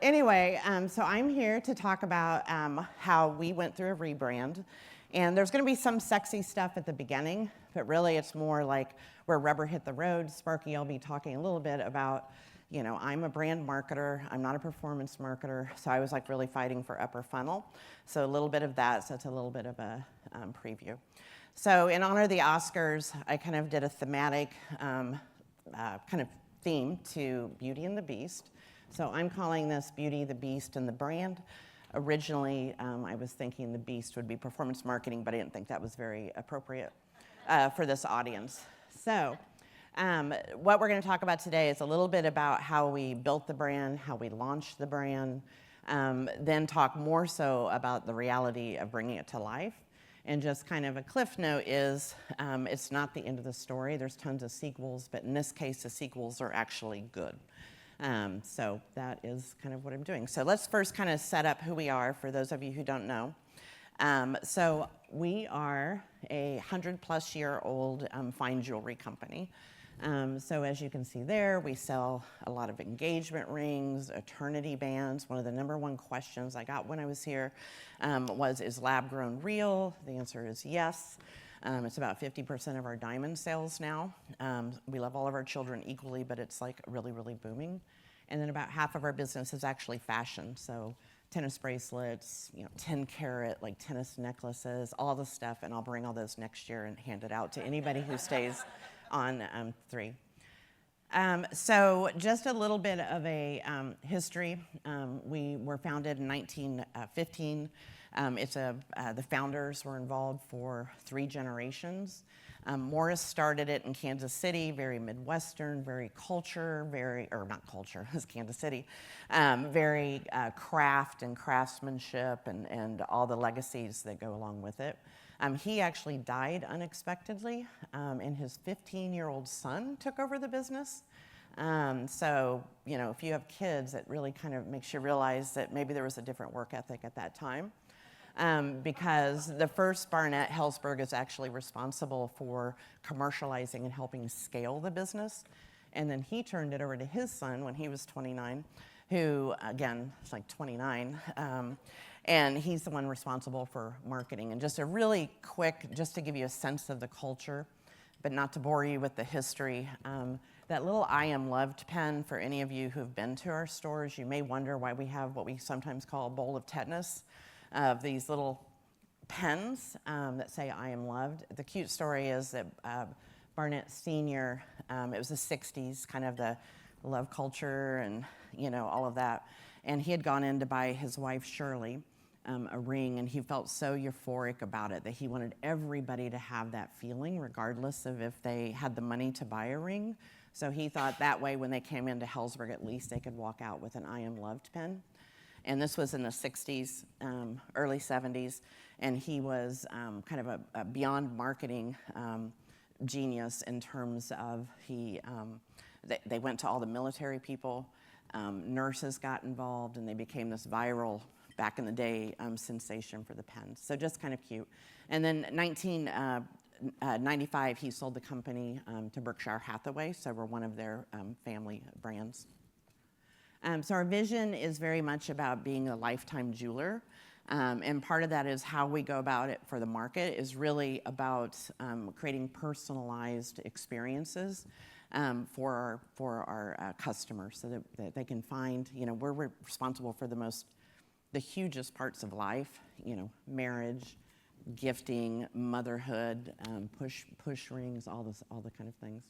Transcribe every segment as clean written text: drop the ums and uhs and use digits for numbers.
Anyway, so I'm here to talk about how we went through a rebrand. And there's going to be some sexy stuff at the beginning, but really it's more like where rubber hit the road. Sparky, I'll be talking a little bit about, I'm a brand marketer. I'm not a performance marketer. So I was like really fighting for upper funnel. So a little bit of that. So it's a little bit of a preview. So in honor of the Oscars, I kind of did a thematic kind of theme to Beauty and the Beast. So I'm calling this Beauty, the Beast, and the Brand. Originally, I was thinking the Beast would be performance marketing, but I didn't think that was very appropriate for this audience. So what we're going to talk about today is a little bit about how we built the brand, how we launched the brand, then talk more so about the reality of bringing it to life. And just kind of a cliff note is it's not the end of the story. There's tons of sequels, but in this case, the sequels are actually good. So that is kind of what I'm doing. So let's first kind of set up who we are for those of you who don't know. So we are a 100-plus-year-old fine jewelry company. So as you can see there, we sell a lot of engagement rings, eternity bands. One of the number one questions I got when I was here was, is lab grown real? The answer is yes. It's about 50% of our diamond sales now. We love all of our children equally, but it's like really, really booming. And then about half of our business is actually fashion. So tennis bracelets, 10-carat like tennis necklaces, all the stuff. And I'll bring all those next year and hand it out to anybody who stays on 3. So just a little bit of a history. We were founded in 1915. The founders were involved for 3 generations. Morris started it in Kansas City, very Midwestern, very culture, not culture, it's Kansas City, very craft and craftsmanship and all the legacies that go along with it. He actually died unexpectedly, and his 15-year-old son took over the business. So, if you have kids, it really kind of makes you realize that maybe there was a different work ethic at that time. Because the first Barnett, Helzberg, is actually responsible for commercializing and helping scale the business. And then he turned it over to his son when he was 29, who, again, is like 29. And he's the one responsible for marketing. And just a really quick, just to give you a sense of the culture, but not to bore you with the history, that little I Am Loved pen, for any of you who have been to our stores, you may wonder why we have what we sometimes call a bowl of tetanus, of these little pens that say I am loved. The cute story is that Barnett Sr., it was the 60s, kind of the love culture and, all of that. And he had gone in to buy his wife, Shirley, a ring, and he felt so euphoric about it that he wanted everybody to have that feeling, regardless of if they had the money to buy a ring. So he thought that way when they came into Helzberg, at least they could walk out with an I am loved pen. And this was in the 60s, early 70s, and he was kind of a beyond marketing genius in terms of they went to all the military people, nurses got involved, and they became this viral, back in the day, sensation for the pens. So just kind of cute. And then 1995, he sold the company to Berkshire Hathaway, so we're one of their family brands. So our vision is very much about being a lifetime jeweler. And part of that is how we go about it for the market is really about creating personalized experiences for our customers so that they can find, we're responsible for the hugest parts of life, marriage, gifting, motherhood, push rings, all the kind of things.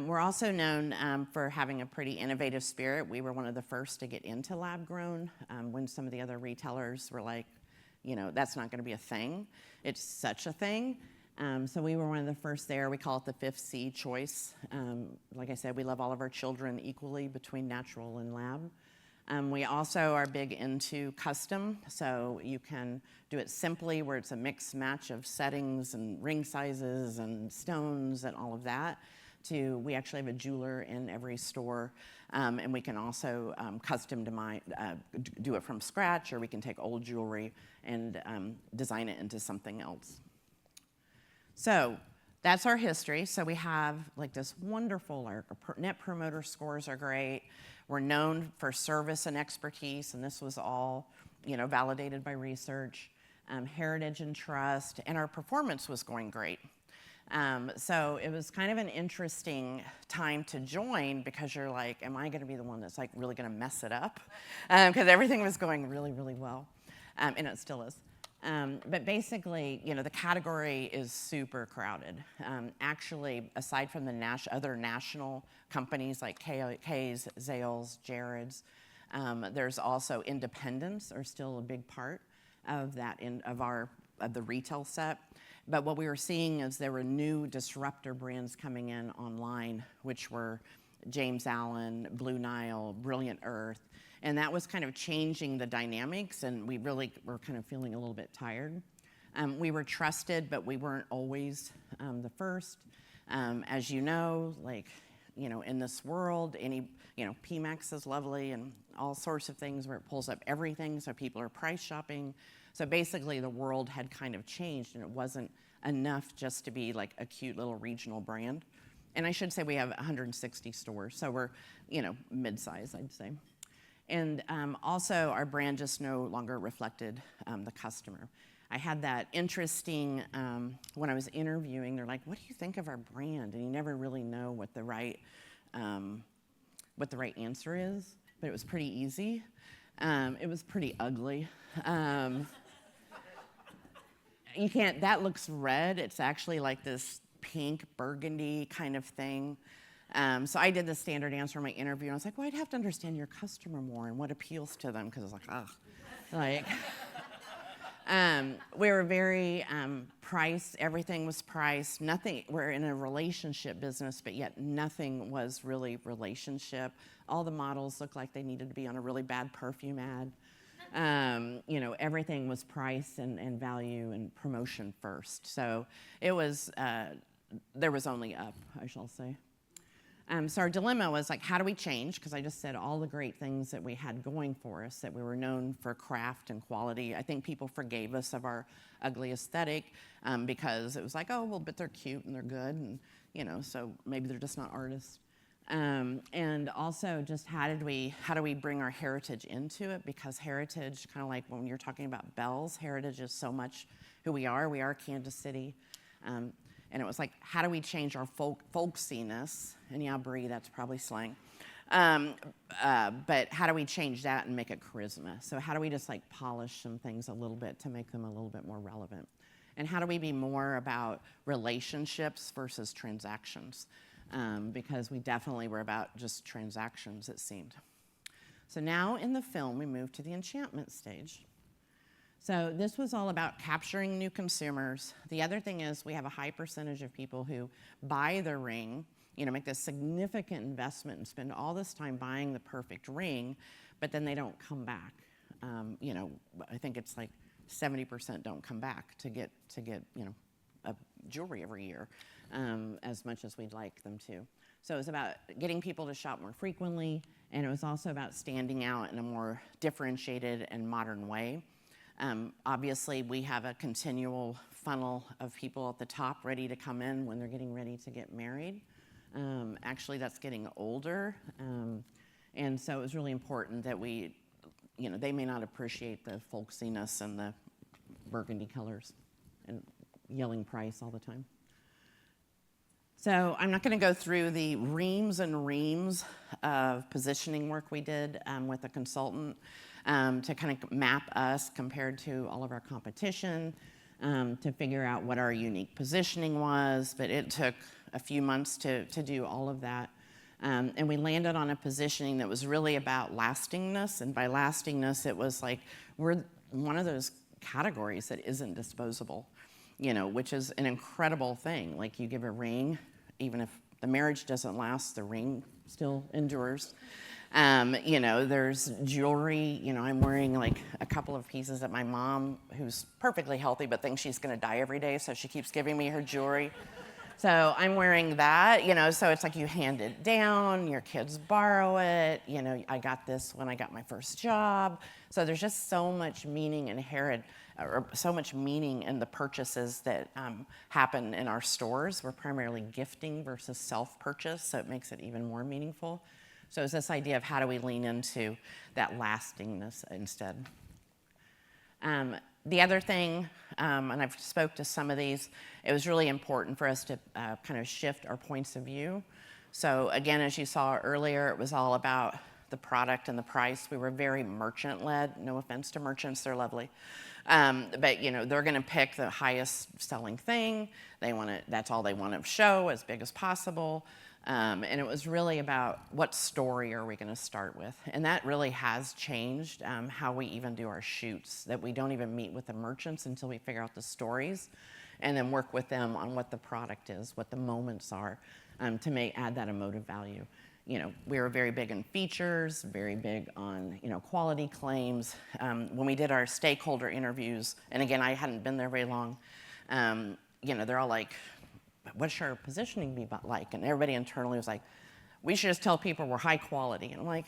We're also known for having a pretty innovative spirit. We were one of the first to get into lab grown when some of the other retailers were like, that's not going to be a thing. It's such a thing. So we were one of the first there. We call it the 5th C choice. Like I said, we love all of our children equally between natural and lab. We also are big into custom, so you can do it simply where it's a mix match of settings and ring sizes and stones and all of that. We actually have a jeweler in every store, and we can also custom do it from scratch, or we can take old jewelry and design it into something else. So that's our history. So we have like this wonderful, our net promoter scores are great. We're known for service and expertise, and this was all, validated by research, heritage and trust, and our performance was going great. So it was kind of an interesting time to join because you're like, am I going to be the one that's like really going to mess it up? Because everything was going really, really well, and it still is. But basically, the category is super crowded. Actually, aside from the other national companies like Kay's, Zales, Jared's, there's also independents are still a big part of that of the retail set. But what we were seeing is there were new disruptor brands coming in online, which were James Allen, Blue Nile, Brilliant Earth, and that was kind of changing the dynamics, and we really were kind of feeling a little bit tired. We were trusted, but we weren't always the first. As you know, in this world, PMAX is lovely and all sorts of things where it pulls up everything, so people are price shopping. So basically the world had kind of changed, and it wasn't enough just to be like a cute little regional brand. And I should say we have 160 stores, so we're, mid-size, I'd say. And also our brand just no longer reflected the customer. I had that interesting, when I was interviewing, they're like, what do you think of our brand? And you never really know what the right answer is, but it was pretty easy. It was pretty ugly. That looks red. It's actually like this pink burgundy kind of thing. So I did the standard answer in my interview, and I was like, well, I'd have to understand your customer more and what appeals to them, because it's like, we were very priced. Everything was priced. Nothing. We're in a relationship business, but yet nothing was really relationship. All the models looked like they needed to be on a really bad perfume ad. Everything was price and value and promotion first. So it was, there was only up, I shall say. So our dilemma was like, how do we change? Because I just said all the great things that we had going for us, that we were known for craft and quality. I think people forgave us of our ugly aesthetic because it was like, oh, well, but they're cute and they're good. And, so maybe they're just not artists. And also just how do we bring our heritage into it? Because heritage, kind of like when you're talking about bells, heritage is so much who we are. We are Kansas City. And it was like, how do we change our folksiness? And yeah, Brie, that's probably slang. But how do we change that and make it charisma? So how do we just like polish some things a little bit to make them a little bit more relevant? And how do we be more about relationships versus transactions? Because we definitely were about just transactions, it seemed. So now in the film, we move to the enchantment stage. So this was all about capturing new consumers. The other thing is we have a high percentage of people who buy the ring, make this significant investment and spend all this time buying the perfect ring, but then they don't come back. I think it's like 70% don't come back to get a jewelry every year, as much as we'd like them to. So it was about getting people to shop more frequently, and it was also about standing out in a more differentiated and modern way. Obviously, we have a continual funnel of people at the top ready to come in when they're getting ready to get married. Actually, that's getting older. And so it was really important that they may not appreciate the folksiness and the burgundy colors and yelling price all the time. So I'm not going to go through the reams and reams of positioning work we did with a consultant to kind of map us compared to all of our competition, to figure out what our unique positioning was. But it took a few months to do all of that. And we landed on a positioning that was really about lastingness. And by lastingness, it was like we're one of those categories that isn't disposable, which is an incredible thing. Like you give a ring, even if the marriage doesn't last, the ring still endures. There's jewelry. I'm wearing like a couple of pieces that my mom, who's perfectly healthy but thinks she's going to die every day, so she keeps giving me her jewelry. So I'm wearing that, so it's like you hand it down, your kids borrow it. I got this when I got my first job. So there's just so much meaning inherent, or so much meaning in the purchases that happen in our stores. We're primarily gifting versus self-purchase, so it makes it even more meaningful. So it's this idea of how do we lean into that lastingness instead. The other thing, and I've spoke to some of these, it was really important for us to kind of shift our points of view. So again, as you saw earlier, it was all about the product and the price. We were very merchant-led. No offense to merchants, they're lovely. But you know, they're gonna pick the highest selling thing. That's all they want to show, as big as possible. And it was really about what story are we going to start with. And that really has changed how we even do our shoots, that we don't even meet with the merchants until we figure out the stories and then work with them on what the product is, what the moments are, to add that emotive value. You know, we were very big in features, very big on, you know, quality claims. When we did our stakeholder interviews, and again, I hadn't been there very long, you know, they're all like, what should our positioning be like? And everybody internally was like, we should just tell people we're high quality. And I'm like,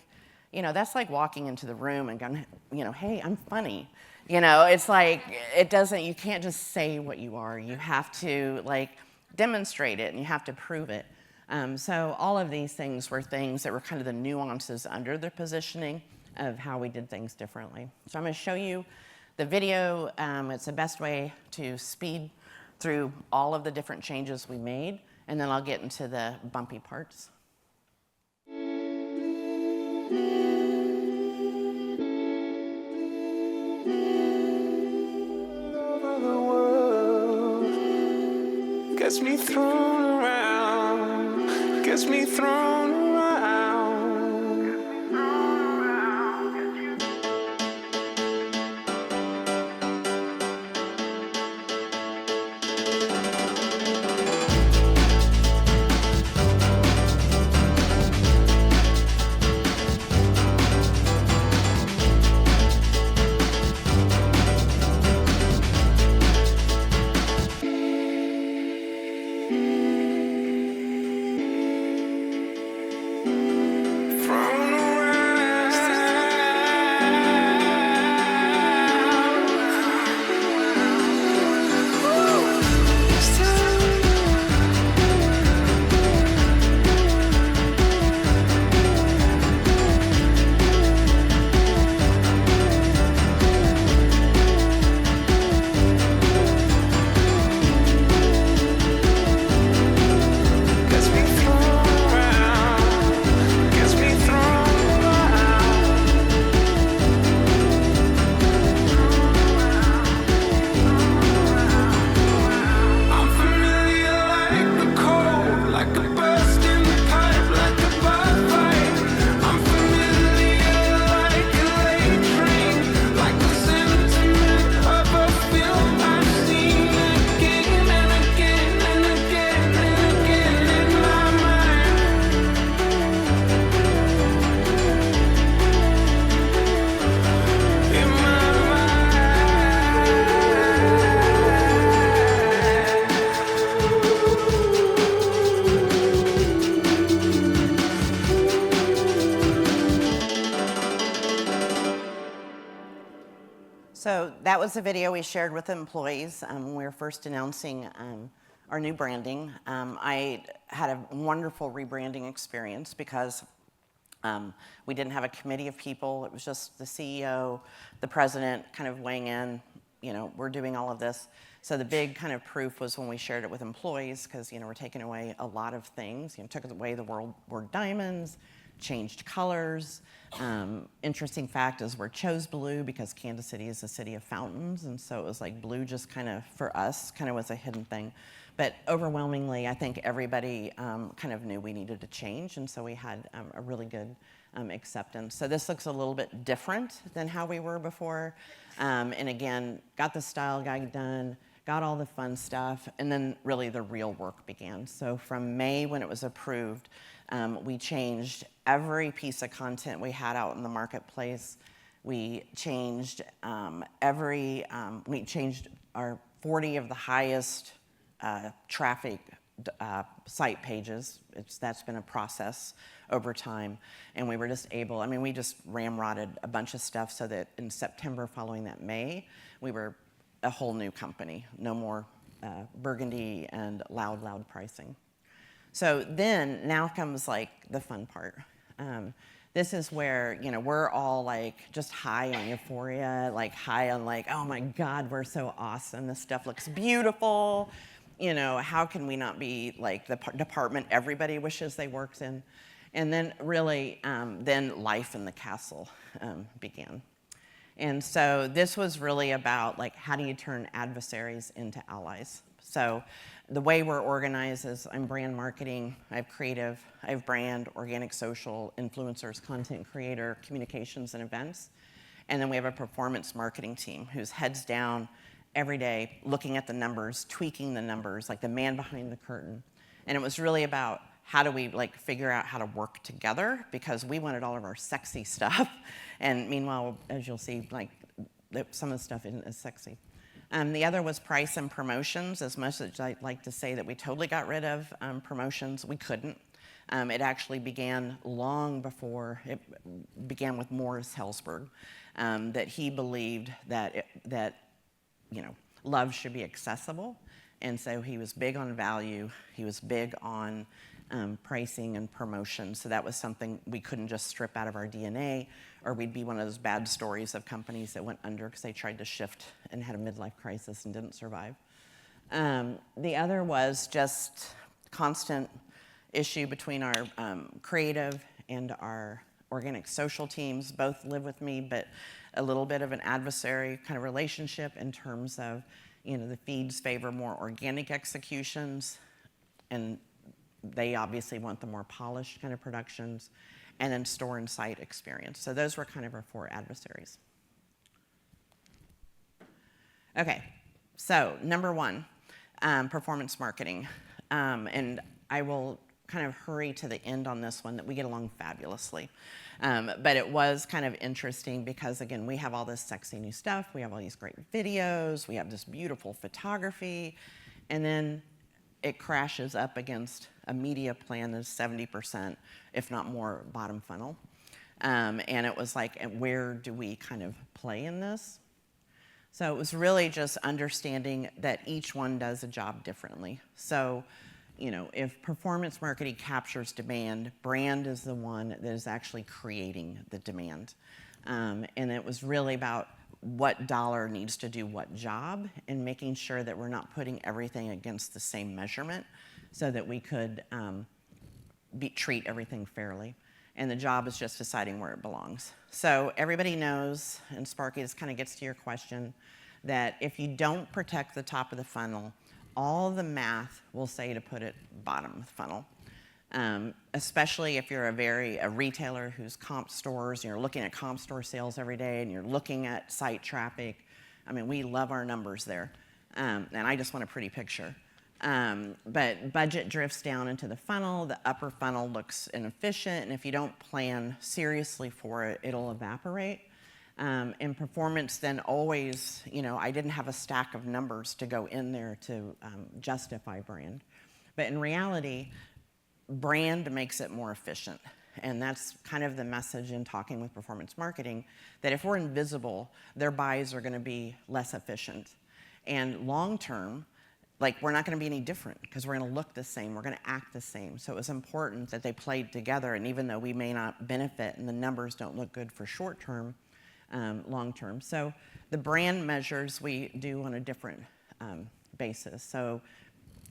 you know, that's like walking into the room and going, you know, hey, I'm funny. You know, it's like, you can't just say what you are. You have to like demonstrate it and you have to prove it. So all of these things were things that were kind of the nuances under the positioning of how we did things differently. So I'm going to show you the video. It's the best way to speed through all of the different changes we made, and then I'll get into the bumpy parts. Over the world gets me thrown around, gets me thrown around. So that was the video we shared with employees when we were first announcing our new branding. I had a wonderful rebranding experience because we didn't have a committee of people. It was just the CEO, the president kind of weighing in, you know, we're doing all of this. So the big kind of proof was when we shared it with employees because, you know, we're taking away a lot of things. You know, took away the word diamonds, changed colors. Interesting fact is we chose blue because Kansas City is a city of fountains, and so it was like blue just kind of, for us, kind of was a hidden thing. But overwhelmingly, I think everybody kind of knew we needed to change, and so we had a really good acceptance. So this looks a little bit different than how we were before. And again, got the style guide done, got all the fun stuff, and then really the real work began. So from May when it was approved, we changed every piece of content we had out in the marketplace. We changed we changed our 40 of the highest traffic site pages. That's been a process over time. And we were just able, I mean, we just ramrodded a bunch of stuff so that in September following that May, we were a whole new company. No more burgundy and loud pricing. So then, now comes like the fun part. This is where, we're all like just high on euphoria, like high on like, oh my God, we're so awesome. This stuff looks beautiful. How can we not be like the department everybody wishes they worked in? And then really, then life in the castle began. And so this was really about like, how do you turn adversaries into allies? So the way we're organized is I'm brand marketing, I have creative, I have brand, organic social, influencers, content creator, communications and events. And then we have a performance marketing team who's heads down every day looking at the numbers, tweaking the numbers, like the man behind the curtain. And it was really about how do we like figure out how to work together, because we wanted all of our sexy stuff. And meanwhile, as you'll see, like some of the stuff isn't as sexy. The other was price and promotions. As much as I'd like to say that we totally got rid of promotions, we couldn't. It actually began long before, it began with Morris Helzberg, that he believed that love should be accessible. And so he was big on value. He was big on pricing and promotion. So that was something we couldn't just strip out of our DNA, or we'd be one of those bad stories of companies that went under because they tried to shift and had a midlife crisis and didn't survive. The other was just constant issue between our creative and our organic social teams. Both live with me, but a little bit of an adversary kind of relationship in terms of, the feeds favor more organic executions, and they obviously want the more polished kind of productions, and then store and site experience. So those were kind of our 4 adversaries. Okay, so number 1, performance marketing. And I will kind of hurry to the end on this one, that we get along fabulously. But it was kind of interesting because, again, we have all this sexy new stuff. We have all these great videos. We have this beautiful photography. And then it crashes up against a media plan that's 70%, if not more, bottom funnel. And it was like, where do we kind of play in this? So it was really just understanding that each one does a job differently. So, if performance marketing captures demand, brand is the one that is actually creating the demand. And it was really about what dollar needs to do what job, and making sure that we're not putting everything against the same measurement, so that we could treat everything fairly. And the job is just deciding where it belongs. So everybody knows, and Sparky, this kind of gets to your question, that if you don't protect the top of the funnel, all the math will say to put it bottom of the funnel. Especially if you're a retailer who's comp stores, and you're looking at comp store sales every day, and you're looking at site traffic. I mean, we love our numbers there. And I just want a pretty picture. But budget drifts down into the funnel. The upper funnel looks inefficient, and if you don't plan seriously for it, it'll evaporate. And performance then always, I didn't have a stack of numbers to go in there to justify brand. But in reality, brand makes it more efficient. And that's kind of the message in talking with performance marketing, that if we're invisible, their buys are going to be less efficient. And long term, we're not going to be any different, because we're going to look the same, we're going to act the same. So it was important that they played together, and even though we may not benefit and the numbers don't look good for short term, long term. So the brand measures we do on a different basis. So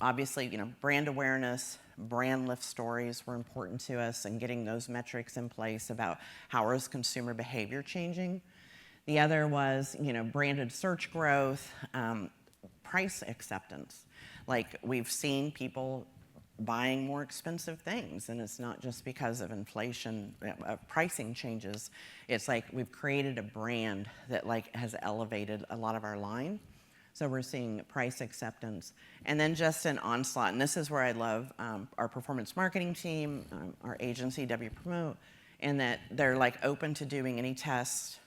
obviously, brand awareness, brand lift stories were important to us, and getting those metrics in place about how is consumer behavior changing. The other was, branded search growth, price acceptance. We've seen people buying more expensive things, and it's not just because of inflation, pricing changes. It's like we've created a brand that has elevated a lot of our line. So we're seeing price acceptance. And then just an onslaught, and this is where I love our performance marketing team, our agency, W Promote, and that they're open to doing any tests.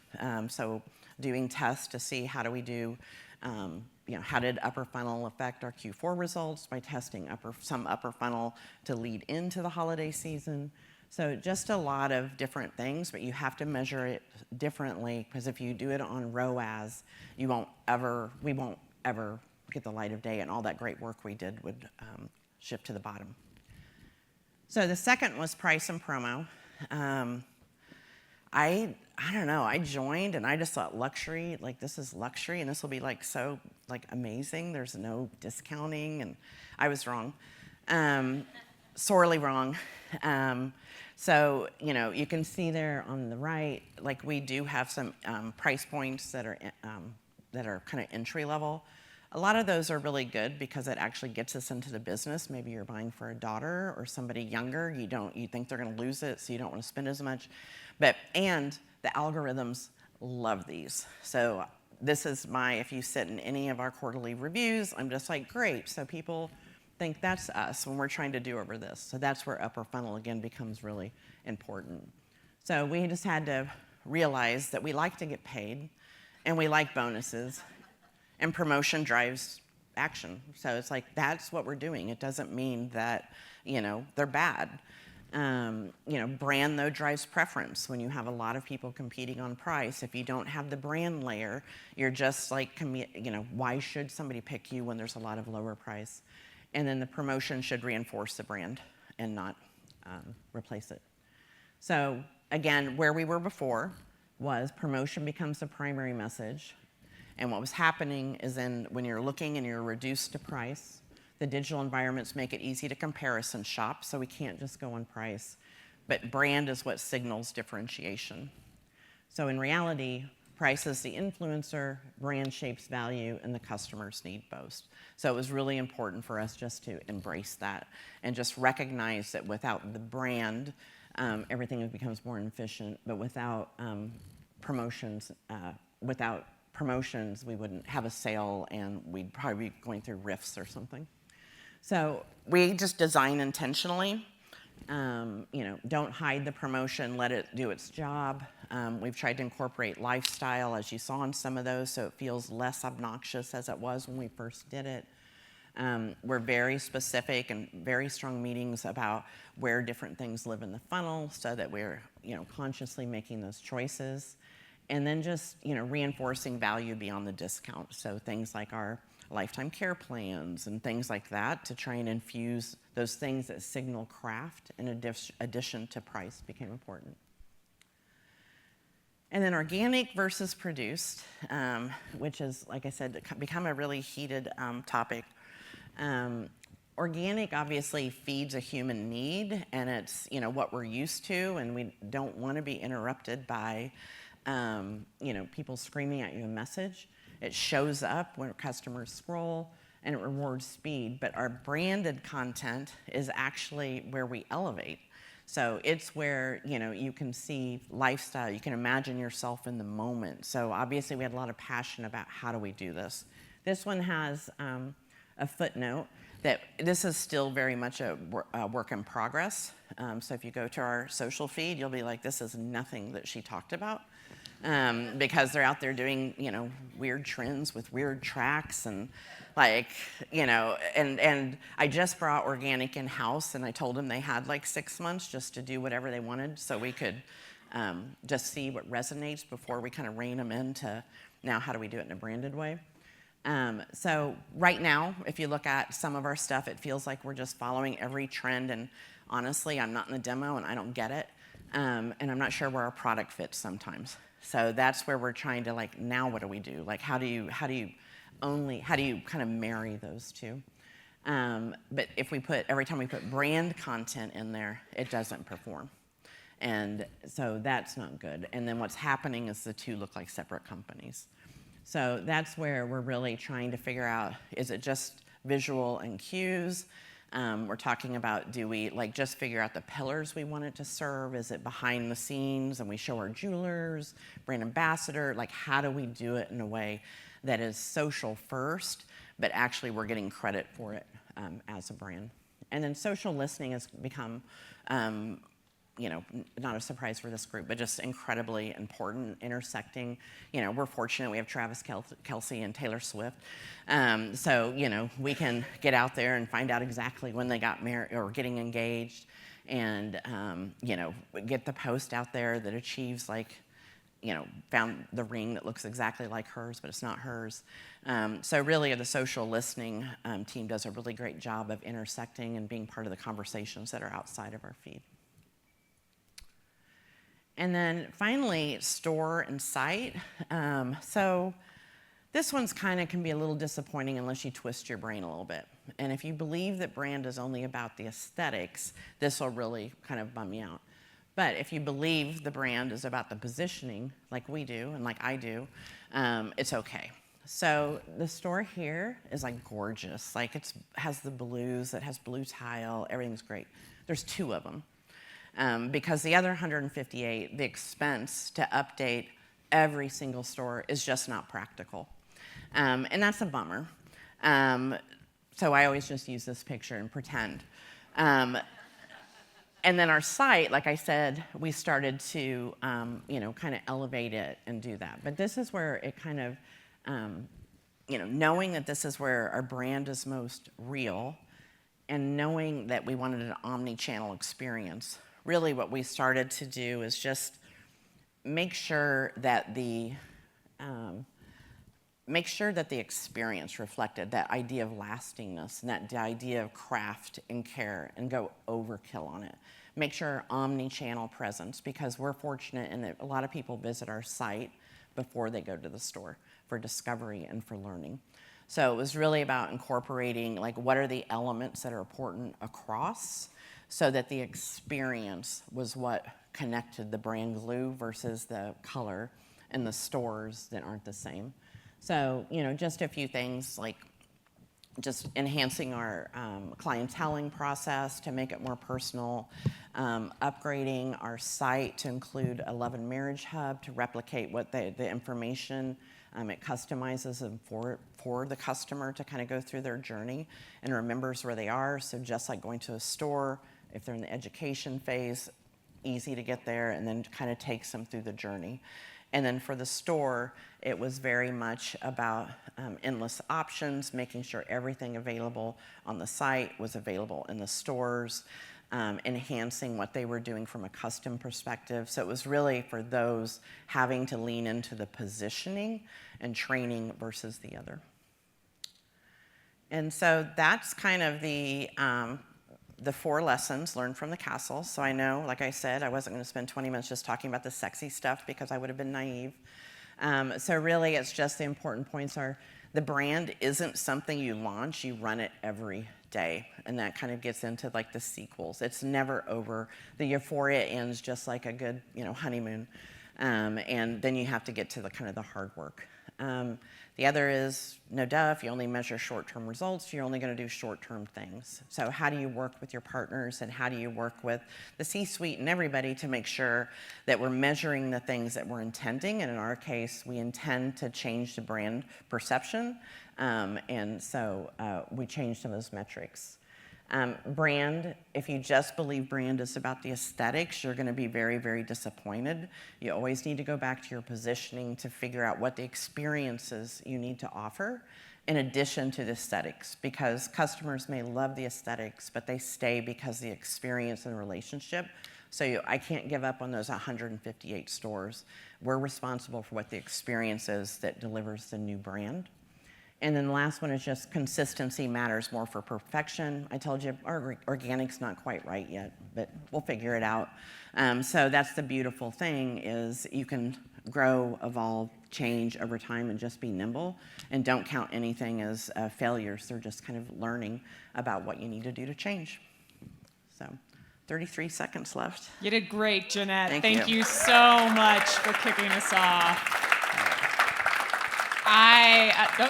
So doing tests to see how do we do, how did upper funnel affect our Q4 results by testing some upper funnel to lead into the holiday season. So just a lot of different things, but you have to measure it differently, because if you do it on ROAS, we won't ever get the light of day, and all that great work we did would shift to the bottom. So the second was price and promo. I don't know. I joined and I just thought luxury, like this is luxury and this will be like so like amazing. There's no discounting, and I was wrong, sorely wrong. So you can see there on the right, like we do have some price points that are kind of entry level. A lot of those are really good because it actually gets us into the business. Maybe you're buying for a daughter or somebody younger. You think they're going to lose it, so you don't want to spend as much. And the algorithms love these. So this is if you sit in any of our quarterly reviews, I'm just like, great. So people think that's us when we're trying to do over this. So that's where upper funnel, again, becomes really important. So we just had to realize that we like to get paid, and we like bonuses, and promotion drives action. So it's like, that's what we're doing. It doesn't mean that, they're bad. Brand, though, drives preference. When you have a lot of people competing on price, if you don't have the brand layer, you're just like, why should somebody pick you when there's a lot of lower price? And then the promotion should reinforce the brand and not replace it. So again, where we were before was promotion becomes the primary message. And what was happening is then when you're looking and you're reduced to price, the digital environments make it easy to comparison shop, so we can't just go on price. But brand is what signals differentiation. So in reality, price is the influencer, brand shapes value, and the customers need both. So it was really important for us just to embrace that and just recognize that without the brand, everything becomes more efficient, but without promotions, we wouldn't have a sale, and we'd probably be going through rifts or something. So we just design intentionally. Don't hide the promotion, let it do its job. We've tried to incorporate lifestyle, as you saw in some of those, so it feels less obnoxious as it was when we first did it. We're very specific and very strong meetings about where different things live in the funnel so that we're consciously making those choices. And then just reinforcing value beyond the discount. So things like our lifetime care plans and things like that to try and infuse those things that signal craft in addition to price became important. And then organic versus produced, which is, like I said, become a really heated topic. Organic obviously feeds a human need, and it's what we're used to, and we don't want to be interrupted by people screaming at you a message. It shows up when customers scroll, and it rewards speed. But our branded content is actually where we elevate. So it's where you can see lifestyle. You can imagine yourself in the moment. So obviously we had a lot of passion about how do we do this. This one has a footnote that this is still very much a work in progress. So if you go to our social feed, you'll be like, this is nothing that she talked about. Because they're out there doing, weird trends with weird tracks and and I just brought organic in-house, and I told them they had 6 months just to do whatever they wanted so we could just see what resonates before we kind of rein them into now how do we do it in a branded way. So right now, if you look at some of our stuff, it feels like we're just following every trend, and honestly, I'm not in the demo and I don't get it, and I'm not sure where our product fits sometimes. So that's where we're trying to now what do we do? How do you kind of marry those two? But if every time we put brand content in there, it doesn't perform. And so that's not good. And then what's happening is the two look like separate companies. So that's where we're really trying to figure out, is it just visual and cues? We're talking about, do we just figure out the pillars we want it to serve? Is it behind the scenes and we show our jewelers, brand ambassador? How do we do it in a way that is social first, but actually we're getting credit for it as a brand? And then social listening has become, not a surprise for this group, but just incredibly important, intersecting. We're fortunate we have Travis Kelce and Taylor Swift. So, we can get out there and find out exactly when they got married or getting engaged, and, get the post out there that achieves found the ring that looks exactly like hers, but it's not hers. So really the social listening team does a really great job of intersecting and being part of the conversations that are outside of our feed. And then finally, store and site. So this one's kind of can be a little disappointing unless you twist your brain a little bit. And if you believe that brand is only about the aesthetics, this will really kind of bum you out. But if you believe the brand is about the positioning, like we do and like I do, it's okay. So the store here is like gorgeous. Like has the blues, it has blue tile, everything's great. There's 2 of them. Because the other 158, the expense to update every single store is just not practical. And that's a bummer. So I always just use this picture and pretend. And then our site, like I said, we started to, kind of elevate it and do that. But this is where it kind of, knowing that this is where our brand is most real and knowing that we wanted an omni-channel experience, really what we started to do is just make sure that the experience reflected that idea of lastingness and that idea of craft and care, and go overkill on it. Make sure omni-channel presence, because we're fortunate in that a lot of people visit our site before they go to the store for discovery and for learning. So it was really about incorporating, like, what are the elements that are important across, so that the experience was what connected the brand glue versus the color and the stores that aren't the same. So, just a few things, like just enhancing our clienteling process to make it more personal, upgrading our site to include a Love and Marriage Hub to replicate what the information it customizes them for the customer to kind of go through their journey and remembers where they are. So just like going to a store, if they're in the education phase, easy to get there, and then kind of takes them through the journey. And then for the store, it was very much about endless options, making sure everything available on the site was available in the stores, enhancing what they were doing from a custom perspective. So it was really for those having to lean into the positioning and training versus the other. And so that's kind of the 4 lessons learned from the castle. So I know, like I said, I wasn't going to spend 20 minutes just talking about the sexy stuff because I would have been naive. So really, it's just the important points are the brand isn't something you launch, you run it every day. And that kind of gets into like the sequels. It's never over. The euphoria ends just like a good, honeymoon. And then you have to get to the kind of the hard work. The other is, no duh, if you only measure short-term results, you're only going to do short-term things. So how do you work with your partners, and how do you work with the C-suite and everybody to make sure that we're measuring the things that we're intending? And in our case, we intend to change the brand perception. And so we changed some of those metrics. Brand, if you just believe brand is about the aesthetics, you're going to be very, very disappointed. You always need to go back to your positioning to figure out what the experiences you need to offer in addition to the aesthetics, because customers may love the aesthetics, but they stay because the experience and relationship. So I can't give up on those 158 stores. We're responsible for what the experience is that delivers the new brand. And then the last one is just consistency matters more for perfection. I told you our organic's not quite right yet, but we'll figure it out. So that's the beautiful thing, is you can grow, evolve, change over time and just be nimble, and don't count anything as failures. They're just kind of learning about what you need to do to change. So 33 seconds left. You did great, Jeanette. Thank you. You so much for kicking us off.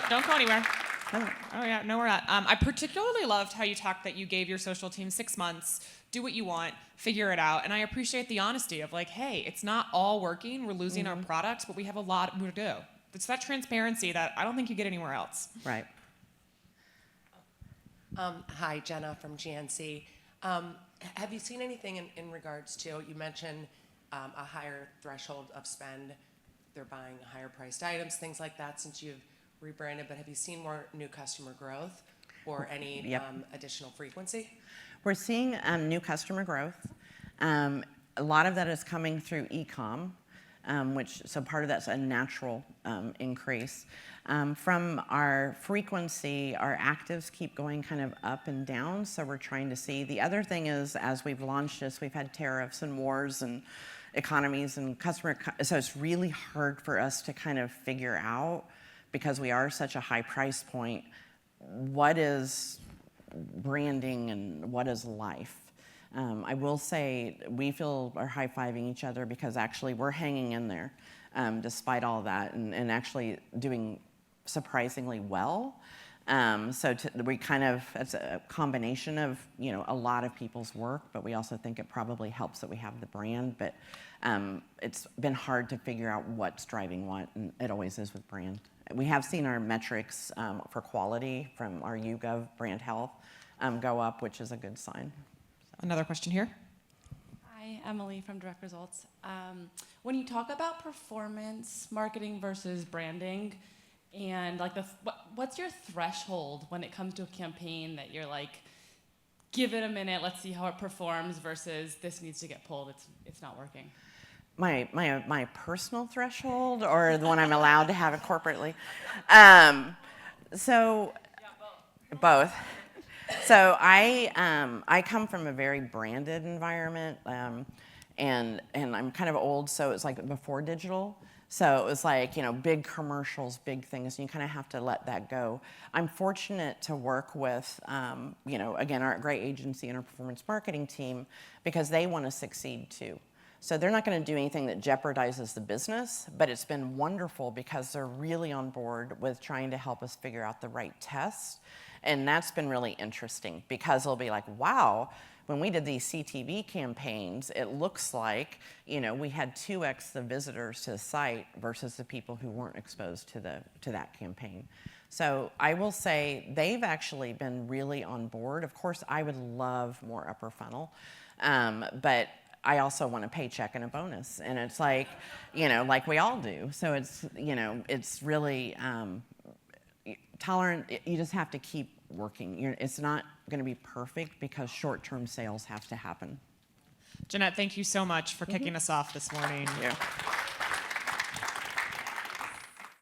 Don't go anywhere. Oh yeah, no, we're not. I particularly loved how you talked that you gave your social team 6 months, do what you want, figure it out. And I appreciate the honesty of like, hey, it's not all working. We're losing our products, but we have a lot more to do. It's that transparency that I don't think you get anywhere else. Right. Hi, Jenna from GNC. Have you seen anything in regards to, you mentioned a higher threshold of spend, they're buying higher priced items, things like that, since you've rebranded, but have you seen more new customer growth or any additional frequency? We're seeing new customer growth. A lot of that is coming through e-com, so part of that's a natural increase. From our frequency, our actives keep going kind of up and down, so we're trying to see. The other thing is, as we've launched this, we've had tariffs and wars and economies and so it's really hard for us to kind of figure out, because we are such a high price point, what is branding and what is life. I will say we are high-fiving each other, because actually we're hanging in there despite all that, and actually doing surprisingly well. We kind of, it's a combination of, a lot of people's work, but we also think it probably helps that we have the brand. But it's been hard to figure out what's driving what, and it always is with brand. We have seen our metrics for quality from our YouGov brand health go up, which is a good sign. Another question here. Hi, Emily from Direct Results. When you talk about performance marketing versus branding, and like what's your threshold when it comes to a campaign that you're like, give it a minute, let's see how it performs, versus this needs to get pulled, it's not working? My personal threshold, or the one I'm allowed to have it corporately? Both. So I come from a very branded environment, and I'm kind of old, so it's like before digital. So it was like, big commercials, big things, and you kind of have to let that go. I'm fortunate to work with, again, our great agency and our performance marketing team, because they want to succeed too. So they're not going to do anything that jeopardizes the business, but it's been wonderful because they're really on board with trying to help us figure out the right tests. And that's been really interesting, because they'll be like, wow, when we did these CTV campaigns, it looks like, we had 2x the visitors to the site versus the people who weren't exposed to that campaign. So I will say they've actually been really on board. Of course, I would love more upper funnel, but I also want a paycheck and a bonus. And it's like, like we all do. So it's really tolerant. You just have to keep working. It's not going to be perfect, because short-term sales have to happen. Jeanette, thank you so much for kicking us off this morning. Yeah.